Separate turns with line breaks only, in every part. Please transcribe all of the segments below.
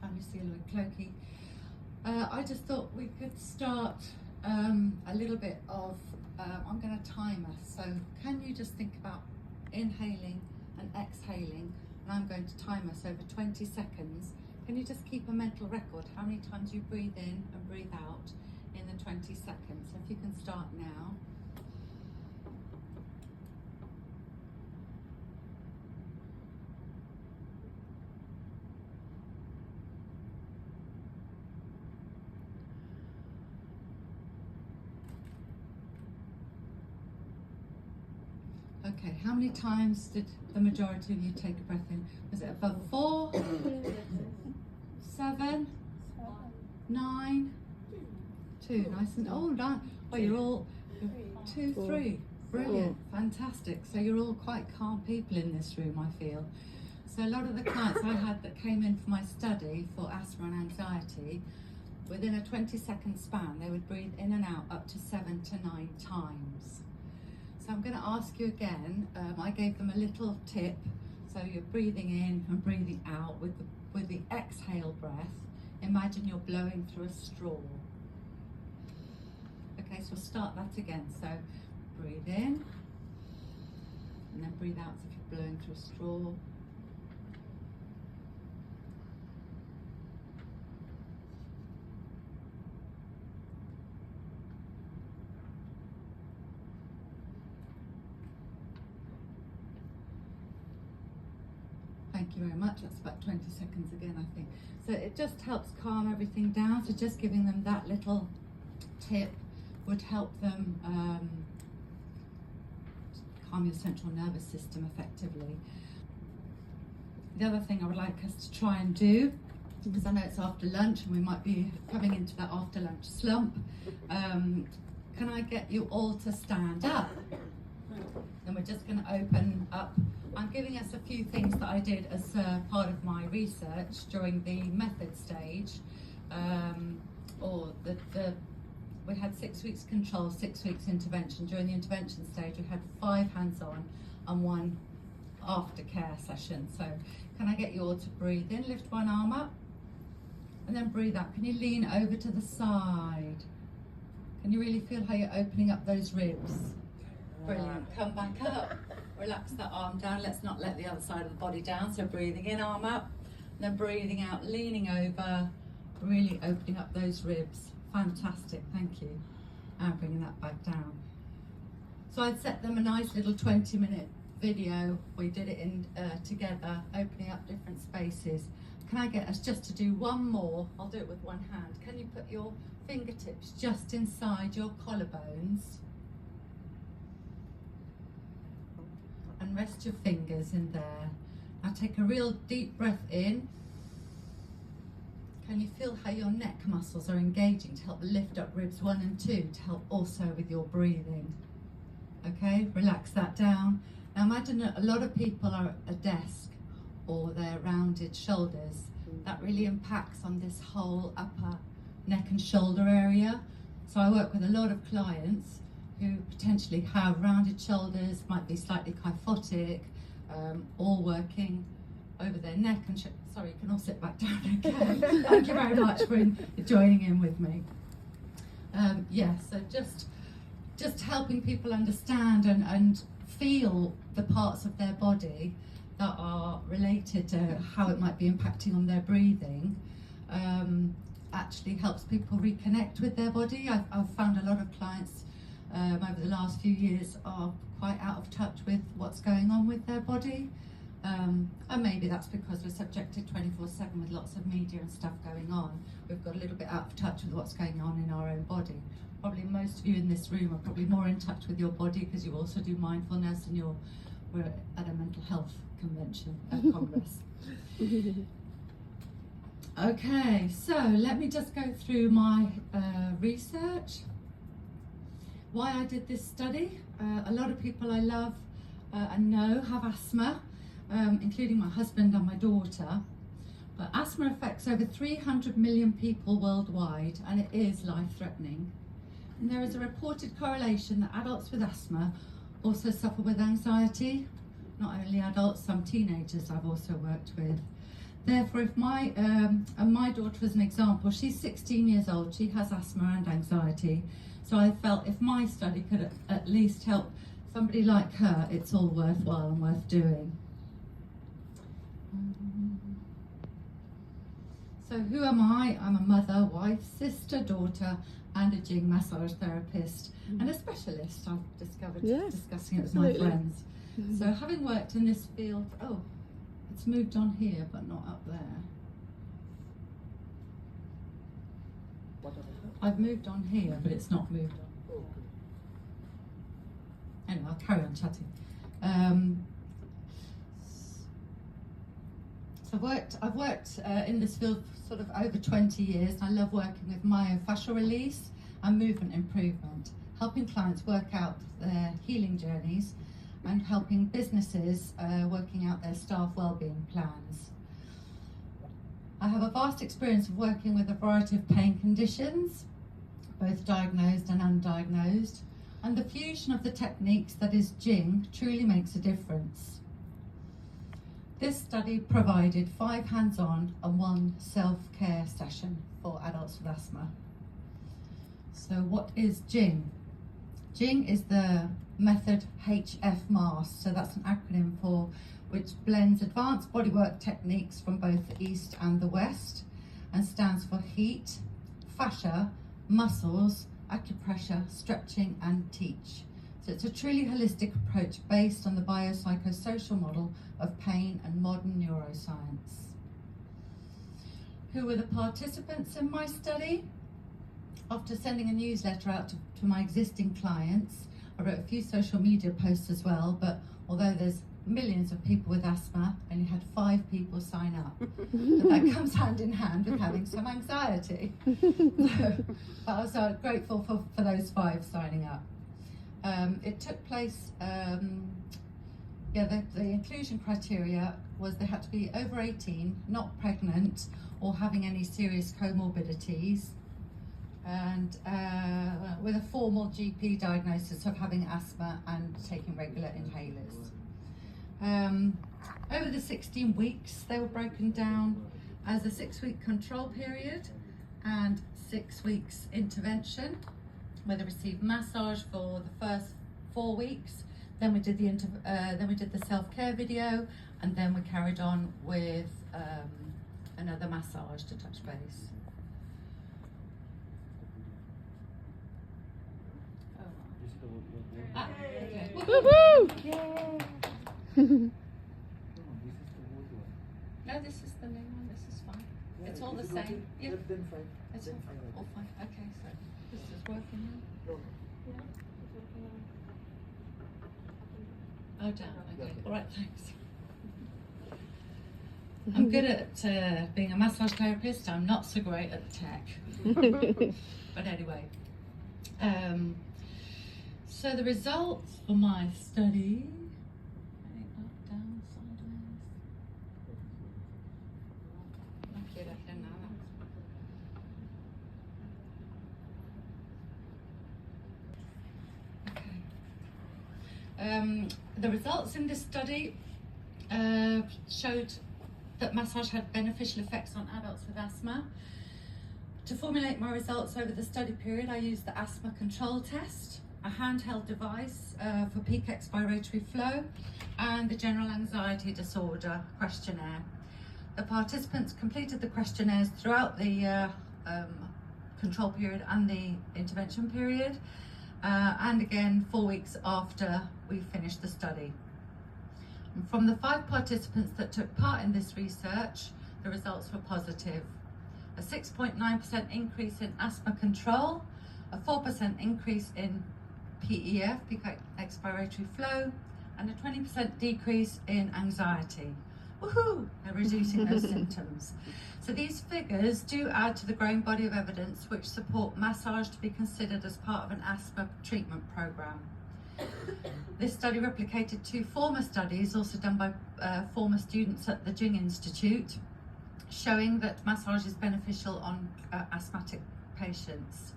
I'm Lloyd-Clokie. I just thought we could start a little bit of, I'm going to time us, so can you just think about inhaling and exhaling, and I'm going to time us over 20 seconds. Can you just keep a mental record how many times you breathe in and breathe out in the 20 seconds? So if you can start now. Okay, how many times did the majority of you take a breath in? Was it above 4, 7, 9, 2? Nice and well, you're all 2, 3. Brilliant, fantastic. So you're all quite calm people in this room, I feel. So a lot of the clients I had that came in for my study for asthma and anxiety, within a 20-second span, they would breathe in and out up to 7 to 9 times. So I'm going to ask you again, I gave them a little tip, so you're breathing in and breathing out with the exhale breath. Imagine you're blowing through a straw. Okay, so we'll start that again. So breathe in, and then breathe out as if you're blowing through a straw. Thank you very much. That's about 20 seconds again, I think. So it just helps calm everything down. So just giving them that little tip would help them calm your central nervous system effectively. The other thing I would like us to try and do, because I know it's after lunch and we might be coming into that after lunch slump, can I get you all to stand up? Then we're just going to open up. I'm giving us a few things that I did as part of my research during the method stage, we had 6 weeks control, 6 weeks intervention. During the intervention stage, we had 5 hands-on and 1 aftercare session. So can I get you all to breathe in, lift one arm up, and then breathe out. Can you lean over to the side? Can you really feel how you're opening up those ribs? Brilliant. Come back up. Relax that arm down. Let's not let the other side of the body down. So breathing in, arm up, and then breathing out, leaning over, really opening up those ribs. Fantastic. Thank you. And bringing that back down. So I'd set them a nice little 20-minute video. We did it in together, opening up different spaces. Can I get us just to do one more? I'll do it with one hand. Can you put your fingertips just inside your collarbones? And rest your fingers in there. Now take a real deep breath in. Can you feel how your neck muscles are engaging to help lift up ribs 1 and 2, to help also with your breathing? Okay, relax that down. Now imagine that a lot of people are at a desk or their rounded shoulders. That really impacts on this whole upper neck and shoulder area. So I work with a lot of clients who potentially have rounded shoulders, might be slightly kyphotic, all working over their neck and sorry, you can all sit back down again. Thank you very much for joining in with me. So just helping people understand and feel the parts of their body that are related to how it might be impacting on their breathing. Actually helps people reconnect with their body. I've found a lot of clients over the last few years are quite out of touch with what's going on with their body, and maybe that's because we're subjected 24/7 with lots of media and stuff going on. We've got a little bit out of touch with what's going on in our own body. Probably most of you in this room are probably more in touch with your body because you also do mindfulness and we're at a mental health convention congress. Okay, so let me just go through my research. Why I did this study. A lot of people I love and know have asthma, including my husband and my daughter. But asthma affects over 300 million people worldwide, and it is life-threatening. And there is a reported correlation that adults with asthma also suffer with anxiety. Not only adults, some teenagers I've also worked with. Therefore, if my daughter was an example, she's 16 years old, she has asthma and anxiety. So I felt if my study could at least help somebody like her, it's all worthwhile and worth doing. So who am I? I'm a mother, wife, sister, daughter, and a Jing massage therapist, and a specialist, I've discovered, discussing it with my friends. So having worked in this field, oh, it's moved on here, but not up there. I've moved on here, but it's not moved on. Anyway, I'll carry on chatting. So I've worked in this field for sort of over 20 years. I love working with myofascial release and movement improvement, helping clients work out their healing journeys and helping businesses working out their staff wellbeing plans. I have a vast experience of working with a variety of pain conditions, both diagnosed and undiagnosed, and the fusion of the techniques that is Jing truly makes a difference. This study provided 5 hands-on and 1 self-care session for adults with asthma. So what is Jing? Jing is the method HF MAST, so that's an acronym for which blends advanced bodywork techniques from both the East and the West, and stands for heat, fascia, muscles, acupressure, stretching and teach. So it's a truly holistic approach based on the biopsychosocial model of pain and modern neuroscience. Who were the participants in my study? After sending a newsletter out to my existing clients, I wrote a few social media posts as well, but although there's millions of people with asthma, I only had 5 people sign up. But that comes hand in hand with having some anxiety. So I was grateful for those 5 signing up. It took place, the inclusion criteria was they had to be over 18, not pregnant, or having any serious comorbidities, and with a formal GP diagnosis of having asthma and taking regular inhalers. Over the 16 weeks, they were broken down as a 6-week control period and 6 weeks intervention, where they received massage for the first 4 weeks. Then we did the self-care video, and then we carried on with another massage to touch base. Okay.
Woohoo!
No, this is the new one. This is fine. It's all the same. Yeah. It's all fine. Okay, so this is working now. Oh, down. Okay. All right. Thanks. I'm good at being a massage therapist. I'm not so great at the tech. But anyway, so the results for my study. Up, down, sideways. Okay. The results in this study showed that massage had beneficial effects on adults with asthma. To formulate my results over the study period, I used the asthma control test, a handheld device for peak expiratory flow, and the general anxiety disorder questionnaire. The participants completed the questionnaires throughout the control period and the intervention period, and again 4 weeks after we finished the study. And from the 5 participants that took part in this research, the results were positive. A 6.9% increase in asthma control, a 4% increase in PEF, peak expiratory flow, and a 20% decrease in anxiety. Woohoo! They're reducing those symptoms. So these figures do add to the growing body of evidence which support massage to be considered as part of an asthma treatment program. This study replicated 2 former studies also done by former students at the Jing Institute, showing that massage is beneficial on asthmatic patients.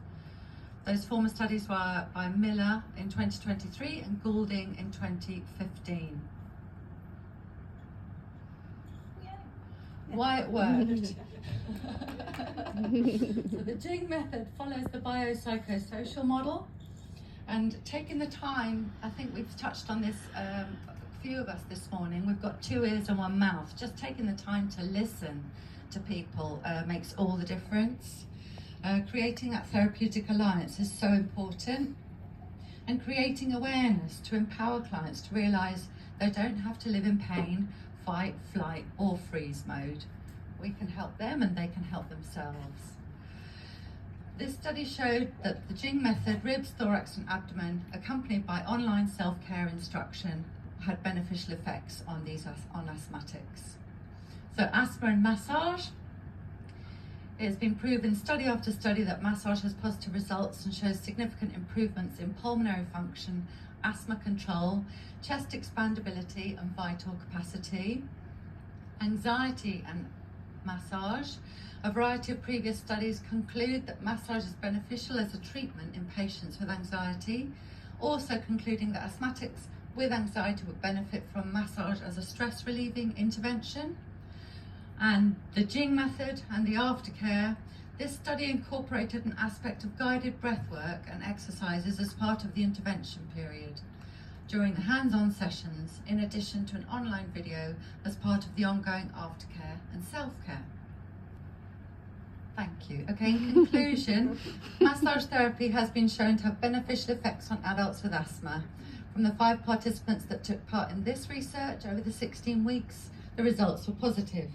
Those former studies were by Miller in 2023 and Goulding in 2015. why it worked. So the Jing method follows the biopsychosocial model, and taking the time, I think we've touched on this, a few of us this morning, we've got 2 ears and 1 mouth. Just taking the time to listen to people makes all the difference. Creating that therapeutic alliance is so important, and creating awareness to empower clients to realise they don't have to live in pain, fight, flight or freeze mode. We can help them and they can help themselves. This study showed that the Jing method, ribs, thorax and abdomen, accompanied by online self-care instruction, had beneficial effects on asthmatics. So asthma and massage. It has been proven study after study that massage has positive results and shows significant improvements in pulmonary function, asthma control, chest expandability and vital capacity. Anxiety and massage. A variety of previous studies conclude that massage is beneficial as a treatment in patients with anxiety, also concluding that asthmatics with anxiety would benefit from massage as a stress relieving intervention. And the Jing method and the aftercare. This study incorporated an aspect of guided breath work and exercises as part of the intervention period during the hands-on sessions, in addition to an online video as part of the ongoing aftercare and self-care. Thank you. Okay, in conclusion, massage therapy has been shown to have beneficial effects on adults with asthma. From the 5 participants that took part in this research over the 16 weeks, the results were positive.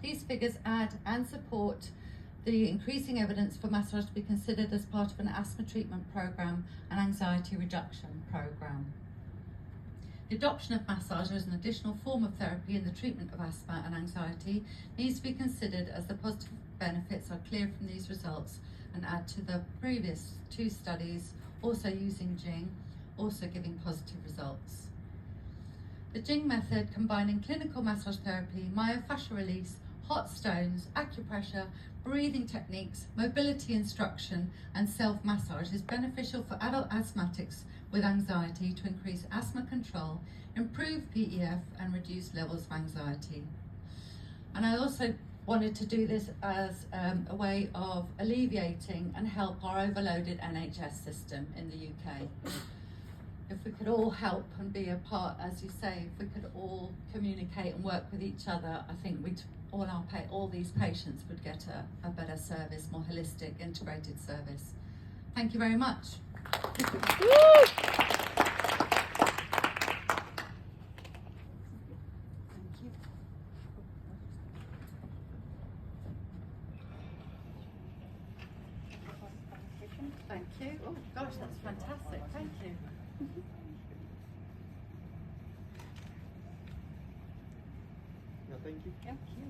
These figures add and support the increasing evidence for massage to be considered as part of an asthma treatment program and anxiety reduction program. The adoption of massage as an additional form of therapy in the treatment of asthma and anxiety needs to be considered, as the positive benefits are clear from these results and add to the previous 2 studies also using Jing, also giving positive results. The Jing method, combining clinical massage therapy, myofascial release, hot stones, acupressure, breathing techniques, mobility instruction and self-massage, is beneficial for adult asthmatics with anxiety to increase asthma control, improve PEF and reduce levels of anxiety. And I also wanted to do this as a way of alleviating and help our overloaded NHS system in the UK. If we could all help and be a part, as you say, if we could all communicate and work with each other, I think we'd all these patients would get a better service, more holistic, integrated service. Thank you very much. Thank you. Oh gosh, that's fantastic. Thank you.
No, thank you.
Thank you.